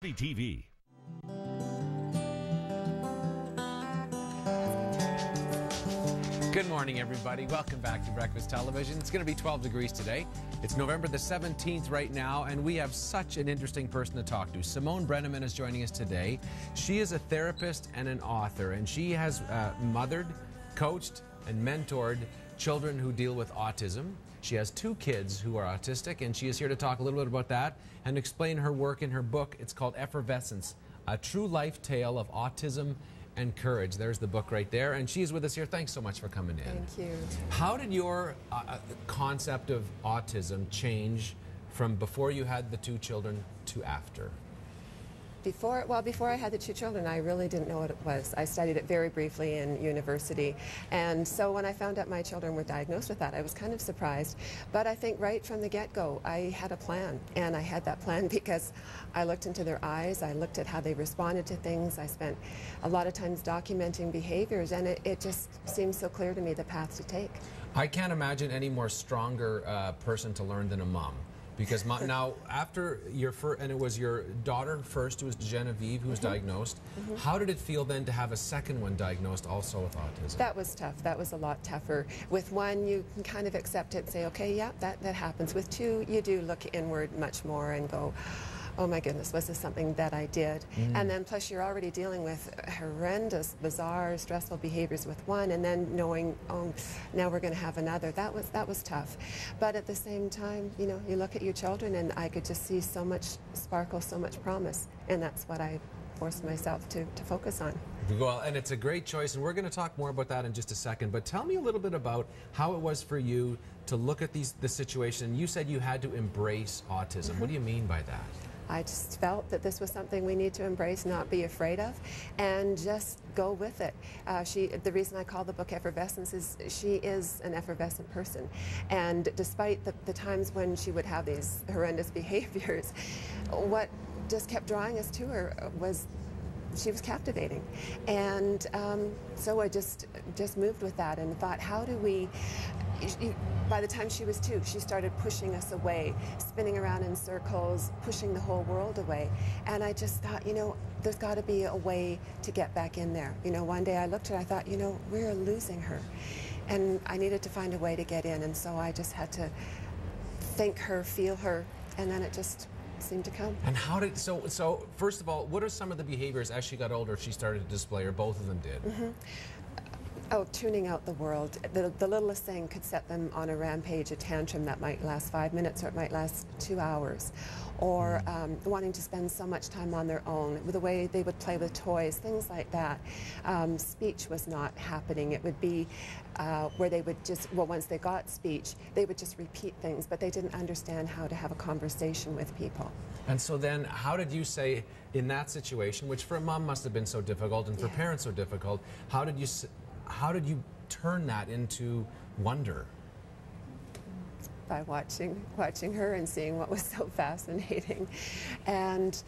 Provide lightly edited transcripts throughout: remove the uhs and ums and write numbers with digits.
TV. Good morning, everybody. Welcome back to Breakfast Television. It's going to be 12 degrees today. It's November the 17th right now, and we have such an interesting person to talk to. Simone Brenneman is joining us today. She is a therapist and an author, and she has mothered, coached, and mentored children who deal with autism. She has 2 kids who are autistic, and she is here to talk a little bit about that and explain her work in her book. It's called Effervescence, a true life tale of autism and courage. There's the book right there, and she's with us here. Thanks so much for coming in. Thank you. How did your concept of autism change from before you had the 2 children to after? Before I had the 2 children, I really didn't know what it was. I studied it very briefly in university, and so when I found out my children were diagnosed with that, I was kind of surprised. But I think right from the get-go, I had a plan, and I had that plan because I looked into their eyes, I looked at how they responded to things, I spent a lot of times documenting behaviors, and it just seemed so clear to me the path to take. I can't imagine any more stronger person to learn than a mom. Because now, after your first, and it was your daughter first, who was Genevieve, who was diagnosed. How did it feel then to have a second one diagnosed also with autism? That was tough. That was a lot tougher. With one, you can kind of accept it and say, okay, yeah, that happens. With 2, you do look inward much more and go, oh my goodness, was this something that I did? And then plus you're already dealing with horrendous, bizarre, stressful behaviors with one, and then knowing, oh, now we're going to have another. That was tough. But at the same time, you know, you look at your children, and I could just see so much sparkle, so much promise, and that's what I forced myself to focus on. Well, and it's a great choice, and we're going to talk more about that in just a second. But tell me a little bit about how it was for you to look at the situation. You said you had to embrace autism. What do you mean by that? I just felt that this was something we need to embrace, not be afraid of, and just go with it. The reason I call the book Effervescence is she is an effervescent person. And despite the times when she would have these horrendous behaviors, what just kept drawing us to her was she was captivating. And so I just moved with that and thought, how do we... By the time she was 2, she started pushing us away, spinning around in circles, pushing the whole world away. And I just thought, you know, there's got to be a way to get back in there. You know, one day I looked at her, I thought, you know, we're losing her. And I needed to find a way to get in. And so I just had to think her, feel her, and then it just seemed to come. And how did, so first of all, what are some of the behaviors as she got older she started to display, or both of them did? Oh, tuning out the world. The littlest thing could set them on a rampage, a tantrum that might last 5 minutes or it might last 2 hours. Or wanting to spend so much time on their own, with the way they would play with toys, things like that. Speech was not happening. It would be where they would just, well, once they got speech, they would just repeat things, but they didn't understand how to have a conversation with people. And so then, how did you say, in that situation, which for a mom must have been so difficult and for parents so difficult, how did you turn that into wonder? By watching her and seeing what was so fascinating, and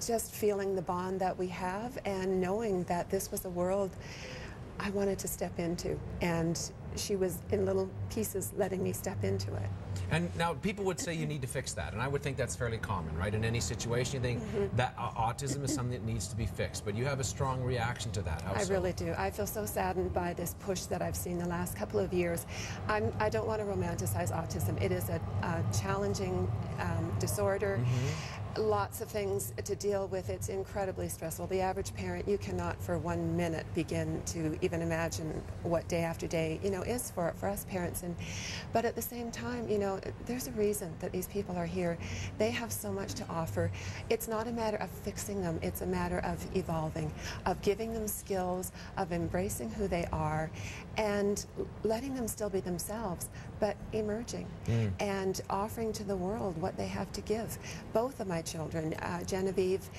just feeling the bond that we have, and knowing that this was a world I wanted to step into, and she was in little pieces letting me step into it. And now people would say you need to fix that, and I would think that's fairly common, right? In any situation, you think that autism is something that needs to be fixed, but you have a strong reaction to that. How so? I really do. I feel so saddened by this push that I've seen the last couple of years. I don't want to romanticize autism. It is a challenging disorder. Lots of things to deal with. It's incredibly stressful. The average parent, you cannot for 1 minute begin to even imagine what day after day, you know, is for us parents. But at the same time, you know, there's a reason that these people are here. They have so much to offer. It's not a matter of fixing them. It's a matter of evolving, of giving them skills, of embracing who they are, and letting them still be themselves, but emerging and offering to the world what they have to give. Both of my children, Genevieve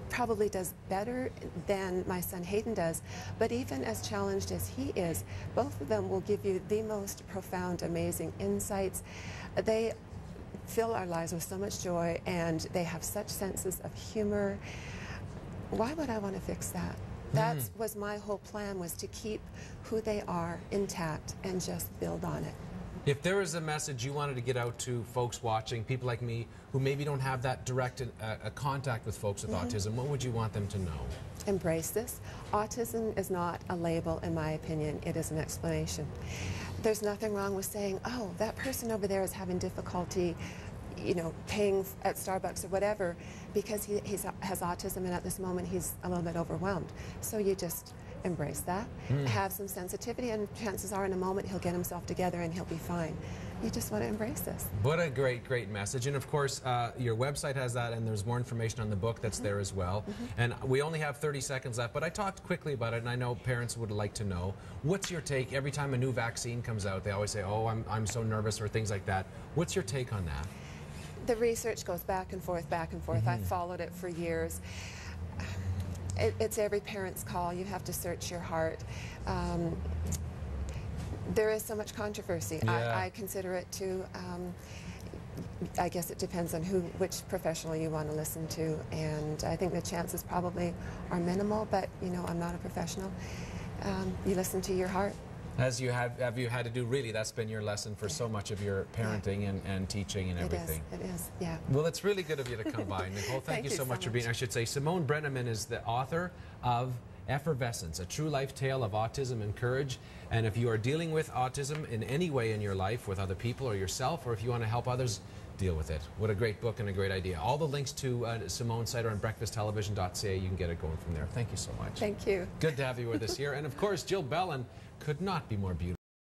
probably does better than my son Hayden does, but even as challenged as he is, both of them will give you the most profound, amazing insights. They fill our lives with so much joy, and they have such senses of humor. Why would I want to fix that? That was my whole plan, was to keep who they are intact and just build on it. If there was a message you wanted to get out to folks watching, people like me, who maybe don't have that direct contact with folks with autism, what would you want them to know? Embrace this. Autism is not a label, in my opinion. It is an explanation. There's nothing wrong with saying, oh, that person over there is having difficulty, you know, paying at Starbucks or whatever because he has autism, and at this moment he's a little bit overwhelmed. So you just embrace that, have some sensitivity, and chances are in a moment he'll get himself together and he'll be fine. You just want to embrace this. What a great, great message. And of course, your website has that, and there's more information on the book that's there as well. And we only have 30 seconds left, but I talked quickly about it, and I know parents would like to know. What's your take? Every time a new vaccine comes out, they always say, oh, I'm so nervous, or things like that. What's your take on that? The research goes back and forth, back and forth. I've followed it for years. It's every parent's call. You have to search your heart. There is so much controversy. Yeah. I consider it too. I guess it depends on which professional you want to listen to, and I think the chances probably are minimal, but you know, I'm not a professional. You listen to your heart. Have you had to do, really, that's been your lesson for so much of your parenting and teaching and everything. It is, yeah. Well, it's really good of you to come by, Nicole. Thank you so much for being, I should say. Simone Brenneman is the author of Effervescence, a true life tale of autism and courage. And if you are dealing with autism in any way in your life with other people or yourself, or if you want to help others deal with it, what a great book and a great idea. All the links to Simone's site are on breakfasttelevision.ca. You can get it going from there. Thank you so much. Thank you. Good to have you with us here. And of course, Jill Bellin could not be more beautiful.